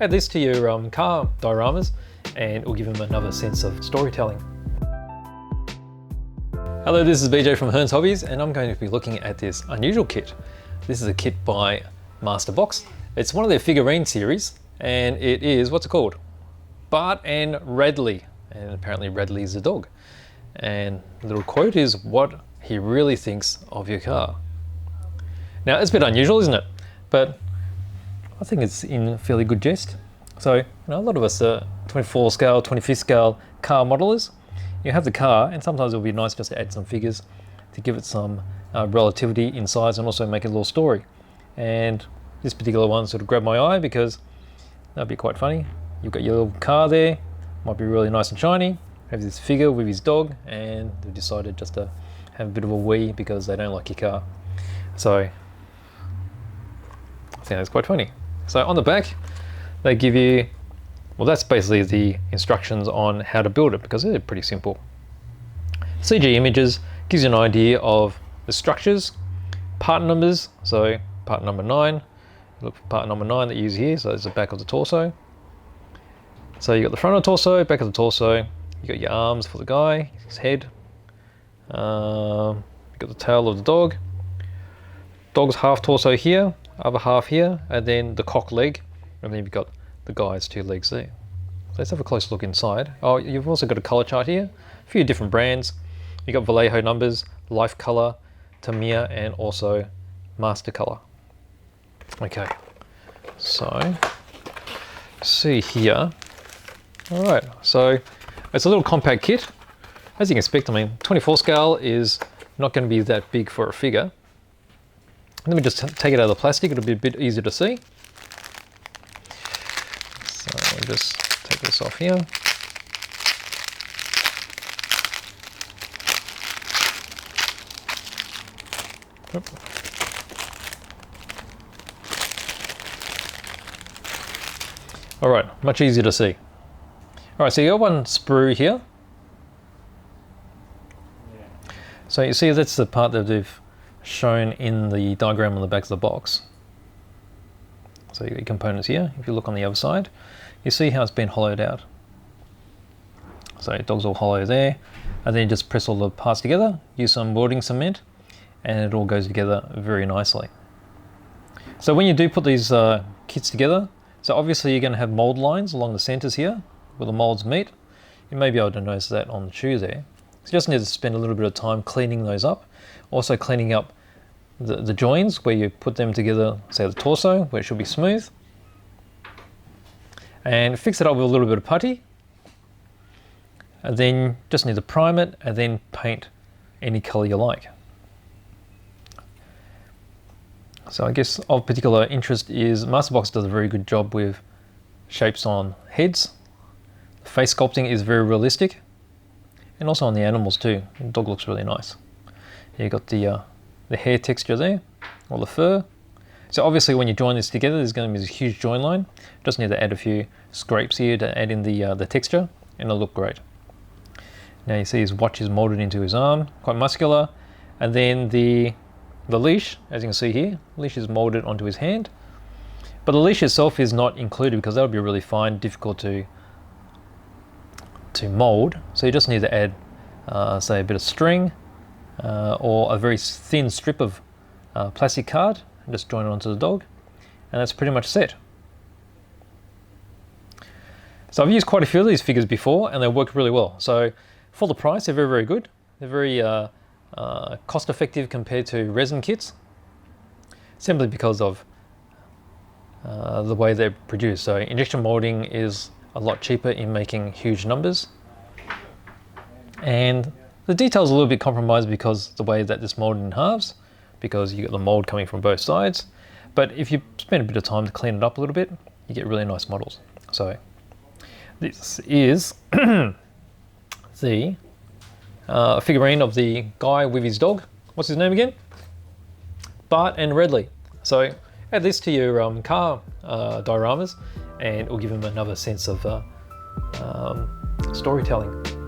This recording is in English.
add this to your car dioramas and it will give them another sense of storytelling. Hello, this is BJ from Hearns Hobbies and I'm going to be looking at this unusual kit. This is a kit by Masterbox. It's one of their figurine series and it is, what's it called? Bart and Radley. And apparently Radley is a dog. And the little quote is what he really thinks of your car. Now it's a bit unusual, isn't it? But I think it's in fairly good jest. So, a lot of us are 24 scale, 25th scale car modelers. You have the car and sometimes it'll be nice just to add some figures to give it some relativity in size and also make a little story. And this particular one sort of grabbed my eye because that'd be quite funny. You've got your little car there, might be really nice and shiny, have this figure with his dog, and they've decided just to have a bit of a wee because they don't like your car. So I think that's quite funny. So on the back, they give you, well, that's basically the instructions on how to build it because they're pretty simple. CG images gives you an idea of the structures, part numbers. So part number 9, look for part number 9 that you use here. So it's the back of the torso. So you got the front of the torso, back of the torso. You got your arms for the guy, his head. You got the tail of the dog. Dog's half torso here, other half here, and then the cock leg, and then you've got the guy's 2 legs there. So let's have a close look inside. Oh, you've also got a color chart here, a few different brands. You got Vallejo numbers, Life Color, Tamiya, and also Master Color. Okay, so see here. All right, so it's a little compact kit. As you can expect, 24 scale is not going to be that big for a figure. Let me just take it out of the plastic, it'll be a bit easier to see. So I'll just take this off here. Oop. All right, much easier to see. All right, so you got one sprue here. So you see that's the part that they've shown in the diagram on the back of the box. So you got your components here. If you look on the other side, you see how it's been hollowed out. So your dog's all hollow there, and then you just press all the parts together, use some moulding cement, and it all goes together very nicely. So when you do put these kits together, so obviously you're going to have mold lines along the centers here where the molds meet. You may be able to notice that on the shoe there. So you just need to spend a little bit of time cleaning those up. Also cleaning up the joins where you put them together, say the torso, where it should be smooth. And fix it up with a little bit of putty. And then just need to prime it and then paint any color you like. So I guess of particular interest is Masterbox does a very good job with shapes on heads. The face sculpting is very realistic. And also on the animals too. The dog looks really nice. You got the hair texture there, or the fur. So obviously when you join this together, there's going to be this huge join line. Just need to add a few scrapes here to add in the texture, and it'll look great. Now you see his watch is molded into his arm, quite muscular, and then the leash, as you can see here, leash is molded onto his hand. But the leash itself is not included because that would be really fine, difficult to mold. So you just need to add, say, a bit of string. Or a very thin strip of plastic card and just join it onto the dog, and that's pretty much set. So I've used quite a few of these figures before and they work really well. So for the price, they're very, very good. They're very cost effective compared to resin kits, simply because of the way they're produced. So injection molding is a lot cheaper in making huge numbers, and the detail's a little bit compromised because the way that this molded in halves, because you get the mold coming from both sides. But if you spend a bit of time to clean it up a little bit, you get really nice models. So this is the figurine of the guy with his dog. What's his name again? Bart and Radley. So add this to your car dioramas and it will give them another sense of storytelling.